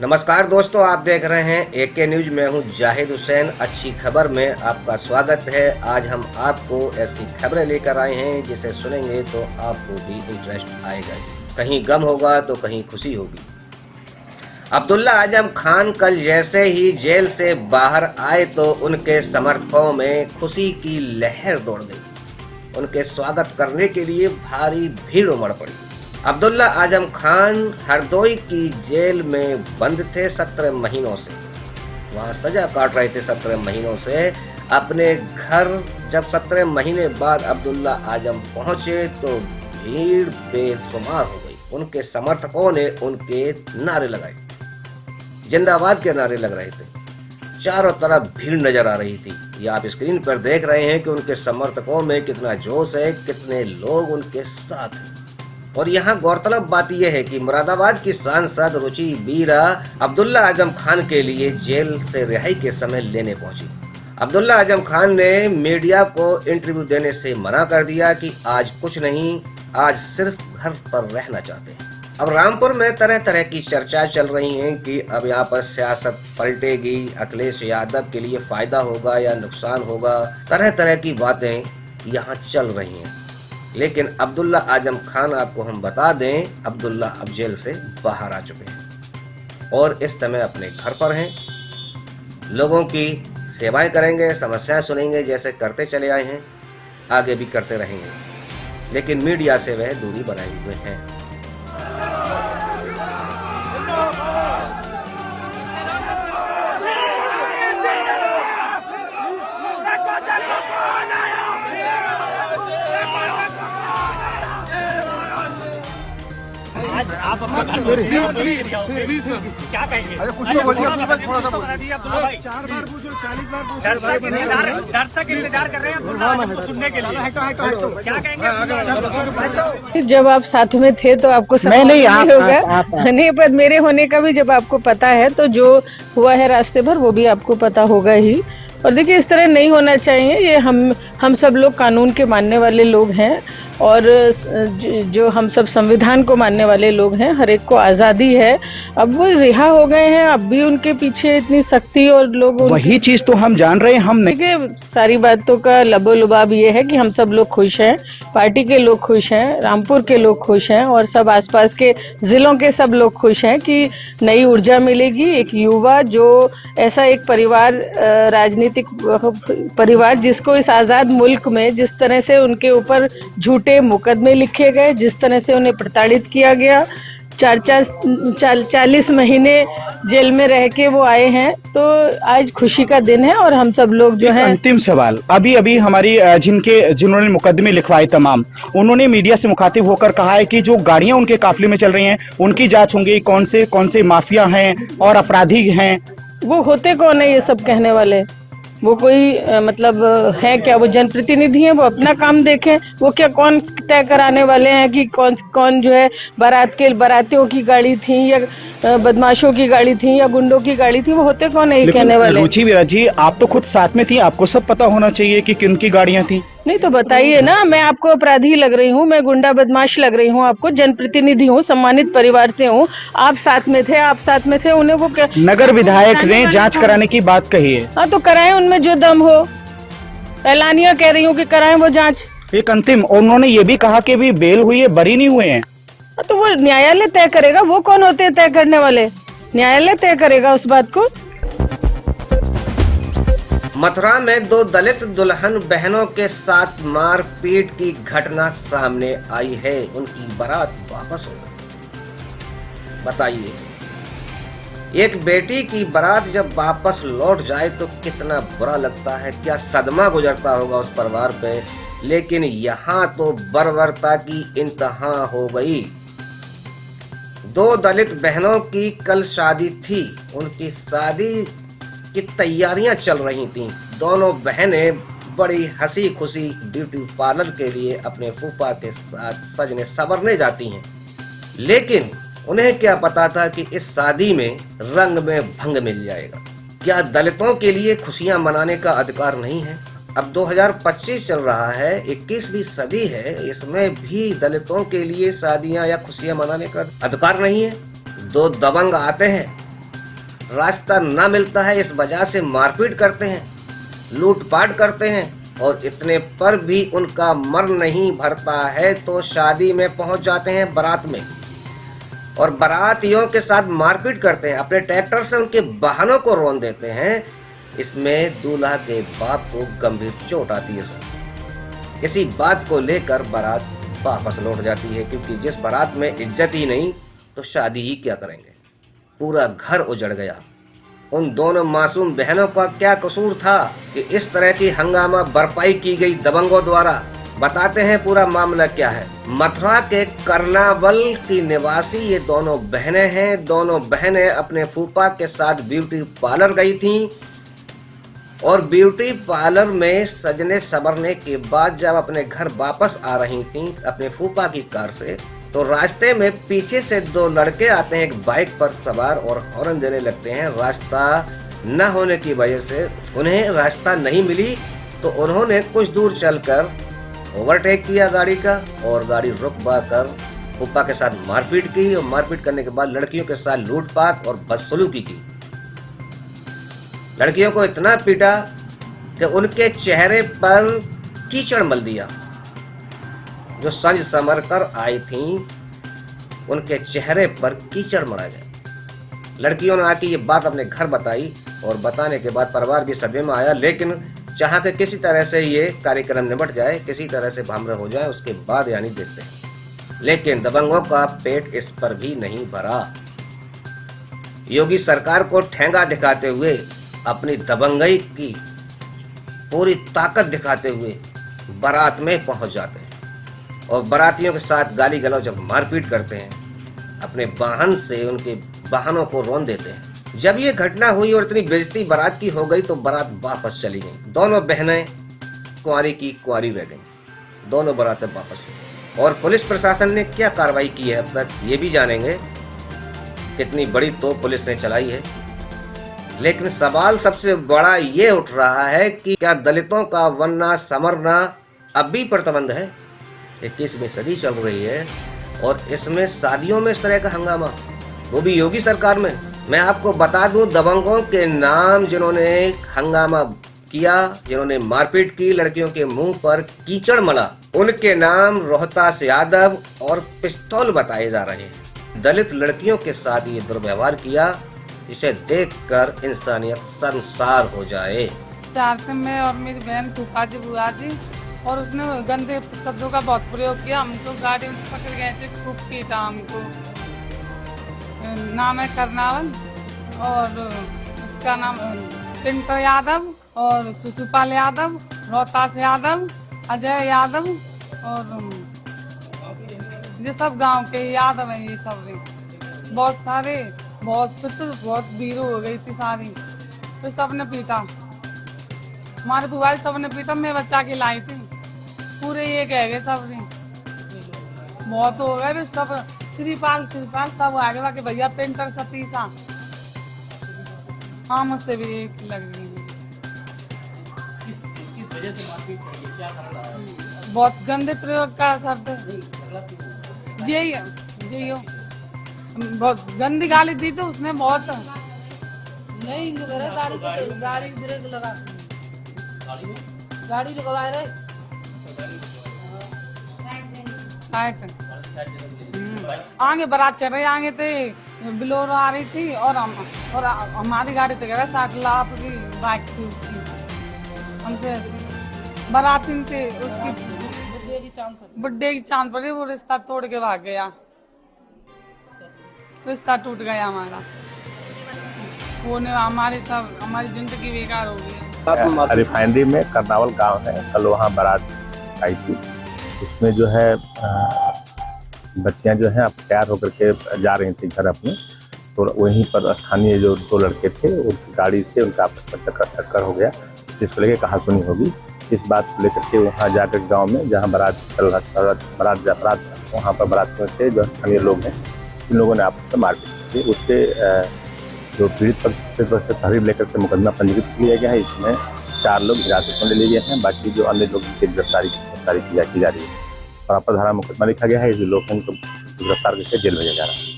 नमस्कार दोस्तों, आप देख रहे हैं एके न्यूज। मैं हूं जाहिद हुसैन। अच्छी खबर में आपका स्वागत है। आज हम आपको ऐसी खबरें लेकर आए हैं जिसे सुनेंगे तो आपको भी इंटरेस्ट आएगा। कहीं गम होगा तो कहीं खुशी होगी। अब्दुल्ला आजम खान कल जैसे ही जेल से बाहर आए तो उनके समर्थकों में खुशी की लहर दौड़ गई। उनके स्वागत करने के लिए भारी भीड़ उमड़ पड़ी। अब्दुल्ला आजम खान हरदोई की जेल में बंद थे 17 महीनों से। वहां सजा काट रहे थे 17 महीनों से अपने घर। जब 17 महीने बाद अब्दुल्ला आजम पहुंचे तो भीड़ बेशुमार हो गई। उनके समर्थकों ने उनके नारे लगाए, जिंदाबाद के नारे लग रहे थे। चारों तरफ भीड़ नजर आ रही थी। ये आप स्क्रीन पर देख रहे हैं कि उनके समर्थकों में कितना जोश है, कितने लोग उनके साथ हैं। और यहाँ गौरतलब बात यह है कि मुरादाबाद की सांसद रुचि बीरा अब्दुल्ला आजम खान के लिए जेल से रिहाई के समय लेने पहुंची। अब्दुल्ला आजम खान ने मीडिया को इंटरव्यू देने से मना कर दिया कि आज कुछ नहीं, आज सिर्फ घर पर रहना चाहते हैं। अब रामपुर में तरह तरह की चर्चा चल रही है कि अब यहाँ पर सियासत पलटेगी, अखिलेश यादव के लिए फायदा होगा या नुकसान होगा। तरह तरह की बातें यहाँ चल रही हैं। लेकिन अब्दुल्ला आजम खान, आपको हम बता दें, अब्दुल्ला अब जेल से बाहर आ चुके हैं और इस समय अपने घर पर हैं। लोगों की सेवाएं करेंगे, समस्याएं सुनेंगे, जैसे करते चले आए हैं, आगे भी करते रहेंगे। लेकिन मीडिया से वह दूरी बनाए हुए हैं। आज आप अपने घर फिर भी सर क्या कहेंगे? अरे कुछ तो बोलिए अपने पास, थोड़ा सा बोलिए। 4 बार पूछो, 40 बार पूछो। दर्शक इंतजार कर रहे हैं सुनने के लिए। क्या कहेंगे? जब आप साथ में थे तो आपको समझ नहीं होगा। नहीं, पर मेरे होने का भी जब आपको पता है तो जो हुआ है रास्ते भर वो भी आपको पता होगा ही। और देखिए, इस तरह नहीं होना चाहिए। ये हम सब लोग कानून के मानने वाले लोग हैं और जो हम सब संविधान को मानने वाले लोग हैं। हर एक को आज़ादी है। अब वो रिहा हो गए हैं, अब भी उनके पीछे इतनी सख्ती और लोग वही चीज तो हम जान रहे हैं। हम नहीं, सारी बातों का लबोलुबाब ये है कि हम सब लोग खुश हैं, पार्टी के लोग खुश हैं, रामपुर के लोग खुश हैं और सब आसपास के जिलों के सब लोग खुश हैं कि नई ऊर्जा मिलेगी। एक युवा जो ऐसा एक परिवार, राजनीतिक परिवार, जिसको इस आज़ाद मुल्क में जिस तरह से उनके ऊपर झूठे मुकदमे लिखे गए, जिस तरह से उन्हें प्रताड़ित किया गया, 40 महीने जेल में रह के वो आए हैं, तो आज खुशी का दिन है। और हम सब लोग जो है। अंतिम सवाल, अभी हमारी जिन्होंने मुकदमे लिखवाए तमाम, उन्होंने मीडिया से मुखातिब होकर कहा है कि जो गाड़ियां उनके काफिले में चल रही हैं उनकी जांच होंगी, कौन से माफिया हैं और अपराधी हैं। वो होते कौन है ये सब कहने वाले? वो कोई मतलब है क्या? वो जनप्रतिनिधि हैं, वो अपना काम देखें। वो क्या कौन तय कराने वाले हैं कि कौन जो है बारातियों की गाड़ी थी या बदमाशों की गाड़ी थी या गुंडों की गाड़ी थी? वो होते कौन है ये कहने वाले? रुचि बीरा जी, आप तो खुद साथ में थी, आपको सब पता होना चाहिए कि किन की गाड़ियां थी। नहीं तो बताइए ना। मैं आपको अपराधी लग रही हूँ? मैं गुंडा बदमाश लग रही हूँ आपको? जनप्रतिनिधि हूँ, सम्मानित परिवार से हूँ। आप साथ में थे, उन्हें वो नगर विधायक ने जांच कराने की बात कही है। हाँ तो कराएं, उनमें जो दम हो। एलानिया कह रही हूँ कि कराएं वो जांच। एक अंतिम, उन्होंने ये भी कहा कि भी बेल हुई है, बरी नहीं हुए हैं। तो वो न्यायालय तय करेगा। वो कौन होते हैं तय करने वाले? न्यायालय तय करेगा उस बात को। मथुरा में 2 दलित दुल्हन बहनों के साथ मारपीट की घटना सामने आई है। उनकी बारात वापस हो गई। बताइए, एक बेटी की बारात जब वापस लौट जाए तो कितना बुरा लगता है, क्या सदमा गुजरता होगा उस परिवार पे। लेकिन यहाँ तो बर्बरता की इंतहा हो गई। 2 दलित बहनों की कल शादी थी। उनकी शादी की तैयारियां चल रही थीं। दोनों बहनें बड़ी हंसी खुशी ब्यूटी पार्लर के लिए अपने फूफा के साथ सजने संवरने जाती हैं। लेकिन उन्हें क्या पता था कि इस शादी में रंग में भंग मिल जाएगा। क्या दलितों के लिए खुशियां मनाने का अधिकार नहीं है? अब 2025 चल रहा है, 21वीं सदी है, इसमें भी दलितों के लिए शादियां या खुशियां मनाने का अधिकार नहीं है। 2 दबंग आते हैं रास्ता ना मिलता है, इस वजह से मारपीट करते हैं, लूटपाट करते हैं, और इतने पर भी उनका मन नहीं भरता है तो शादी में पहुंच जाते हैं बारात में, और बारातियों के साथ मारपीट करते हैं, अपने ट्रैक्टर से उनके वाहनों को रौंद देते हैं। इसमें दूल्हा के बाप को गंभीर चोट आती है। इसी बात को लेकर बारात वापस लौट जाती है, क्योंकि जिस बारात में इज्जत ही नहीं तो शादी ही क्या करेंगे। पूरा घर उजड़ गया। उन दोनों मासूम बहनों का क्या कसूर था कि इस तरह की हंगामा भरपाई की गई दबंगों द्वारा। बताते हैं पूरा मामला क्या है। मथुरा के कर्नावल की निवासी ये दोनों बहनें हैं। दोनों बहनें अपने फूफा के साथ ब्यूटी पार्लर गई थीं, और ब्यूटी पार्लर में सजने संवरने के बाद जब अपने घर वापस आ रही थीं अपने फूफा की कार से, तो रास्ते में पीछे से दो लड़के आते हैं एक बाइक पर सवार और हॉर्न देने लगते हैं। रास्ता न होने की वजह से उन्हें रास्ता नहीं मिली, तो उन्होंने कुछ दूर चलकर ओवरटेक किया गाड़ी का, और गाड़ी रुकवा कर फूफा के साथ मारपीट की, और मारपीट करने के बाद लड़कियों के साथ लूटपाट और बदसलूकी की। लड़कियों को इतना पीटा कि उनके चेहरे पर कीचड़ मल दिया। जो सज संवर कर आई थीं उनके चेहरे पर कीचड़ मरा गया। लड़कियों ने आके ये बात अपने घर बताई, और बताने के बाद परिवार भी सदमे में आया, लेकिन चाहा कि किसी तरह से ये कार्यक्रम निपट जाए, किसी तरह से भामरा हो जाए, उसके बाद यानी देखते हैं। लेकिन दबंगों का पेट इस पर भी नहीं भरा। योगी सरकार को ठेंगा दिखाते हुए, अपनी दबंगई की पूरी ताकत दिखाते हुए बारात में पहुंच जाते हैं, और बारातियों के साथ गाली गलौज जब मारपीट करते हैं, अपने वाहन से उनके वाहनों को रौंद देते हैं। जब ये घटना हुई और इतनी बेइज्जती बारात की हो गई, तो बारात वापस चली गई। दोनों बहनें कुंवारी की कुंवारी रह गईं। दोनों बारातें वापस हुई। और पुलिस प्रशासन ने क्या कार्रवाई की है अब तक ये भी जानेंगे। कितनी बड़ी तोप पुलिस ने चलाई है। लेकिन सवाल सबसे बड़ा ये उठ रहा है कि क्या दलितों का वरना समरना अब भी प्रतिबंध है? 21वीं सदी चल रही है, और इसमें शादियों में इस तरह का हंगामा, वो भी योगी सरकार में। मैं आपको बता दूं, दबंगों के नाम जिन्होंने हंगामा किया, जिन्होंने मारपीट की, लड़कियों के मुंह पर कीचड़ मला, उनके नाम रोहतास यादव और पिस्तौल बताए जा रहे हैं। दलित लड़कियों के साथ ये दुर्व्यवहार किया, इसे देखकर इंसानियत शर्मसार हो जाए। चार में और मेरी बहन फूफा जी बुआ जी, और उसने गंदे शब्दों का बहुत प्रयोग किया। हमको गाड़ी में पकड़ गए थे, खूब पीटा हमको। नाम है कर्नावल, और उसका नाम पिंटो यादव, और सुसुपाल यादव, रोहतास यादव, अजय यादव, और ये सब गांव के यादव हैं। ये सब बहुत सारे, बहुत भीड़ हो गई थी सारी, तो सबने पीटा। हमारे बुआ सबने पीटा, मैं बच्चा के लाई थी। पूरे ये कह गए सब बहुत हो गए। सब श्रीपाल सब आगे बाकी भैया पेंटर सतीशा। हाँ, मुझसे भी एक लग रही है। किस वजह से मारपीट करी है? क्या कारण है? बहुत गंदे प्रयोग का शब्द। जी हो बहुत गंदी गाली दी थी उसने। बहुत नहीं गाड़ी ब्रेक लगा, गाड़ी लगवा रहे आगे बारात चल रही, आगे थे बिलोरो आ रही थी, और हमारी गाड़ी तो गया 60 लाख की बाइक थी उसकी। हमसे बाराती थे, उसकी बुड्ढे की चांद पड़ी, वो रिश्ता तोड़ के भाग गया। रिश्ता टूट गया हमारा, वो ने हमारी जिंदगी बेकार हो गई। रिफाइनरी में कर्नावल गांव है, कल वहाँ बारात आई थी। इसमें जो है बच्चियां जो हैं अब तैयार होकर के जा रही थी घर अपने, तो वहीं पर स्थानीय जो दो लड़के थे उनकी गाड़ी से उनका आपस में टक्कर हो गया, जिसको लेके कहासुनी होगी। इस बात को लेकर के वहाँ जाकर गाँव में जहाँ बारात चल रहा, बारात वहाँ पर बारातियों से जो स्थानीय लोग हैं, इन लोगों ने आपस में मारपीट की। उसके जो पीड़ित पर तहरीर लेकर के मुकदमा पंजीकृत किया गया है। इसमें 4 लोग हिरासत में ले लिए गए हैं, बाकी जो अन्य लोग की गिरफ्तारी की जा रही है। और अपर धारा मुकदमा लिखा गया है। इस लोग को गिरफ्तार करके जेल भेजा जा रहा है।